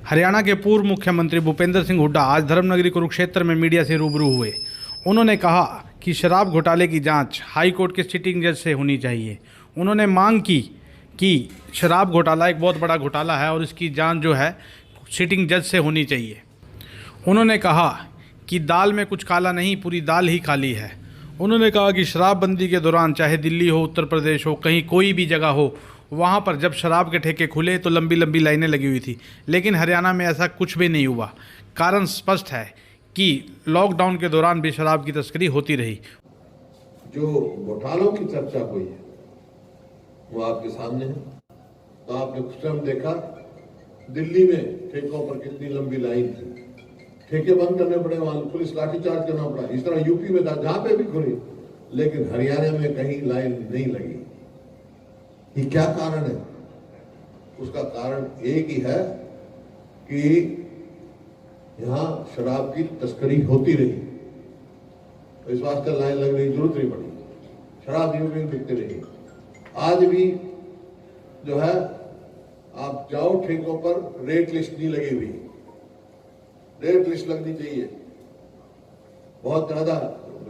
हरियाणा के पूर्व मुख्यमंत्री भूपेंद्र सिंह हुड्डा आज धर्मनगरी कुरुक्षेत्र में मीडिया से रूबरू हुए। उन्होंने कहा कि शराब घोटाले की जांच हाई कोर्ट के सिटिंग जज से होनी चाहिए। उन्होंने मांग की कि शराब घोटाला एक बहुत बड़ा घोटाला है और इसकी जांच जो है सिटिंग जज से होनी चाहिए। उन्होंने कहा कि दाल में कुछ काला नहीं, पूरी दाल ही काली है। उन्होंने कहा कि शराबबंदी के दौरान चाहे दिल्ली हो, उत्तर प्रदेश हो, कहीं कोई भी जगह हो, वहाँ पर जब शराब के ठेके खुले तो लंबी लंबी लाइनें लगी हुई थी, लेकिन हरियाणा में ऐसा कुछ भी नहीं हुआ। कारण स्पष्ट है कि लॉकडाउन के दौरान भी शराब की तस्करी होती रही। जो घोटालों की चर्चा हुई है वो आपके सामने है। तो आपने स्वयं देखा दिल्ली में ठेकों पर कितनी लंबी लाइन थी, ठेके बंद करने पड़े, वहां पुलिस लाठीचार्ज करना पड़ा। इस तरह यूपी में था जहां पे भी खुली, लेकिन हरियाणा में कहीं लाइन नहीं लगी। ये क्या कारण है? उसका कारण एक ही है कि यहां शराब की तस्करी होती रही, तो इस वास्ते लाइन लगने की जरूरत नहीं पड़ी। शराब यूपी में बिकती रही। आज भी जो है आप जाओ ठेकों पर, रेट लिस्ट नहीं लगी हुई। रेट लिस्ट लगनी चाहिए। बहुत ज्यादा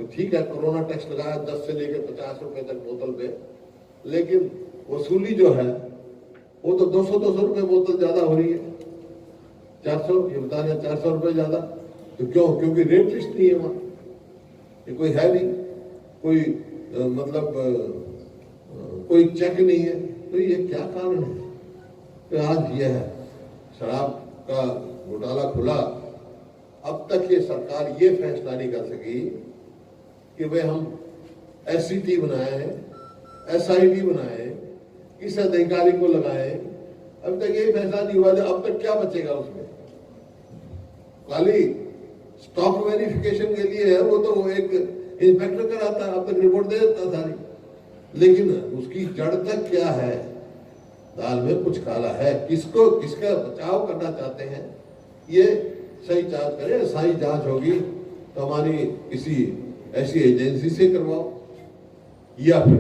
ठीक है, कोरोना टैक्स लगाया 10 से लेकर 50 रुपए तक बोतल पे, लेकिन वसूली जो है वो तो 200 रुपए बोतल ज्यादा हो रही है। 400, ये बता रहे 400 रुपए ज्यादा। तो क्यों? क्योंकि रेट लिस्ट नहीं है वहां, ये कोई है नहीं, कोई कोई चेक नहीं है। तो ये क्या कारण है? तो आज ये है शराब का घोटाला खुला। अब तक ये सरकार ये फैसला नहीं कर सकी कि भाई हम एससीटी बनाए, एसआईटी बनाए, किस अधिकारी को लगाए। अब तक ये फैसला नहीं हुआ। अब तक क्या बचेगा उसमें? खाली स्टॉक वेरिफिकेशन के लिए है, वो तो एक इंस्पेक्टर कराता है, अब तक रिपोर्ट दे देता सारी। लेकिन उसकी जड़ तक क्या है? दाल में कुछ काला है। किसका बचाव करना चाहते हैं, ये सही जांच करें। सही जांच होगी तो हमारी किसी ऐसी एजेंसी से करवाओ या फिर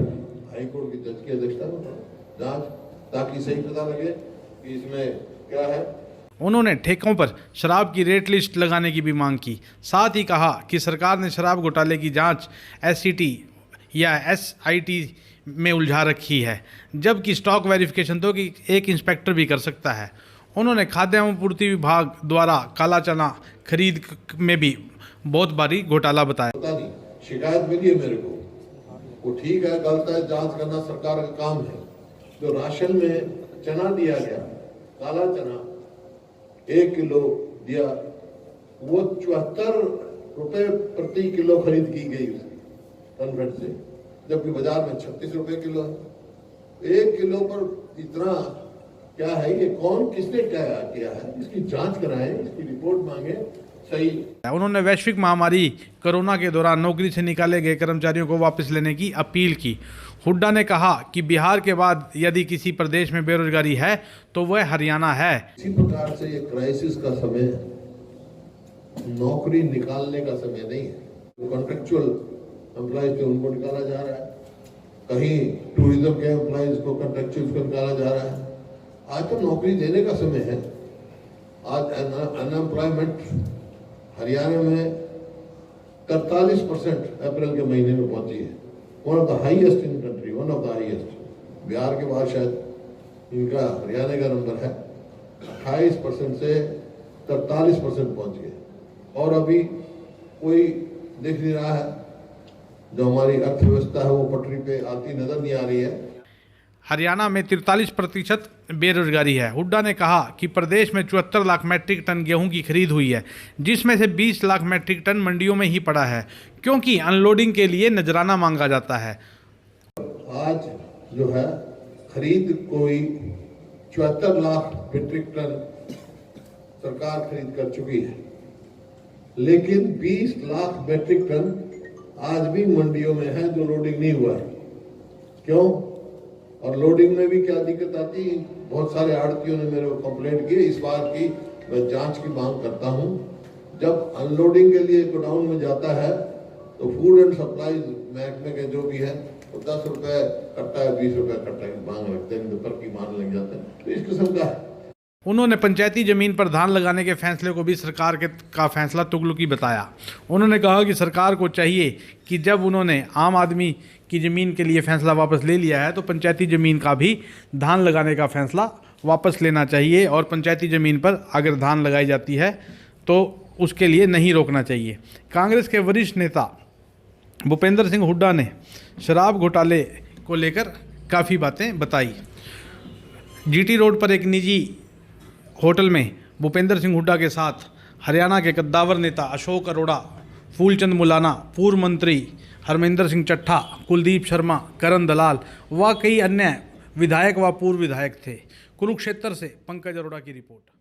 हाईकोर्ट की जज की अध्यक्षता में जांच, ताकि सही पता लगे कि इसमें क्या है। उन्होंने ठेकों पर शराब की रेट लिस्ट लगाने की भी मांग की। साथ ही कहा कि सरकार ने शराब घोटाले की जांच एससीटी या एसआईटी में उलझा रखी है, जबकि स्टॉक वेरिफिकेशन तो कि एक इंस्पेक्टर भी कर सकता है। उन्होंने खाद्य एवं पूर्ति विभाग द्वारा काला चना खरीद में भी बहुत भारी घोटाला बताया। पता नहीं, शिकायत मिली है मेरे को, वो ठीक है, गलत है, जांच करना सरकार का काम है। जो राशन में चना दिया गया, काला चना 1 किलो दिया, वो 74 रुपए प्रति किलो खरीद की गई उसकी कन्वर्ट से, जबकि बाजार में 36 रुपए किलो है। 1 किलो पर इतना क्या है? ये कौन, किसने क्या किया है? इसकी जांच कराएं, इसकी रिपोर्ट मांगे। सही। उन्होंने वैश्विक महामारी कोरोना के दौरान नौकरी से निकाले गए कर्मचारियों को वापस लेने की अपील की। हुड्डा ने कहा कि बिहार के बाद यदि किसी प्रदेश में बेरोजगारी है तो वह हरियाणा है। इसी प्रकार से ये क्राइसिस का समय नौकरी निकालने का समय नहीं है। कॉन्ट्रेक्चुअल एम्प्लॉयज थे, उनको निकाला जा रहा है। कहीं टूरिज्म के एम्प्लॉयज को कॉन्ट्रेक्चुअल को निकाला जा रहा है। आज तो नौकरी देने का समय है। आज अनएम्प्लॉयमेंट हरियाणा में 43% अप्रैल के महीने में पहुंची है। One of the highest in country, one of the highest. Bihar के बाद शायद इनका हरियाणा का नंबर है। 28% से 43% पहुंच गए। और अभी कोई दिख नहीं रहा है, जो हमारी अर्थव्यवस्था है वो पटरी पे आती नजर नहीं आ रही है। हरियाणा में 43% बेरोजगारी है। हुड्डा ने कहा कि प्रदेश में 74 लाख मैट्रिक टन गेहूं की खरीद हुई है, जिसमें से 20 लाख मैट्रिक टन मंडियों में ही पड़ा है, क्योंकि अनलोडिंग के लिए नजराना मांगा जाता है। आज जो है खरीद कोई 74 लाख मैट्रिक टन सरकार खरीद कर चुकी है, लेकिन 20 लाख मैट्रिक टन आज भी मंडियों में है जो लोडिंग नहीं हुआ है। क्यों? और लोडिंग में भी क्या दिक्कत आती है? बहुत सारे आड़तियों ने मेरे को कंप्लेंट की। इस बार की मैं जांच की मांग करता हूं। जब अनलोडिंग के लिए गोडाउन में जाता है तो फूड एंड सप्लाईज महकमे के जो भी है वो 10 रुपए कट्टा है, 20 रुपए कट्टा की मांग रखते हैं, पर की मांग लग जाते हैं। तो इस किस्म का है। उन्होंने पंचायती जमीन पर धान लगाने के फैसले को भी सरकार का फैसला तुगलकी बताया। उन्होंने कहा कि सरकार को चाहिए कि जब उन्होंने आम आदमी की ज़मीन के लिए फैसला वापस ले लिया है तो पंचायती ज़मीन का भी धान लगाने का फैसला वापस लेना चाहिए और पंचायती ज़मीन पर अगर धान लगाई जाती है तो उसके लिए नहीं रोकना चाहिए। कांग्रेस के वरिष्ठ नेता भूपेंद्र सिंह हुड्डा ने शराब घोटाले को लेकर काफ़ी बातें बताई। जीटी रोड पर एक निजी होटल में भूपेंद्र सिंह हुड्डा के साथ हरियाणा के कद्दावर नेता अशोक अरोड़ा, फूलचंद मुलाना, पूर्व मंत्री हरमिंदर सिंह चट्ठा, कुलदीप शर्मा, करण दलाल व कई अन्य विधायक व पूर्व विधायक थे। कुरुक्षेत्र से पंकज अरोड़ा की रिपोर्ट।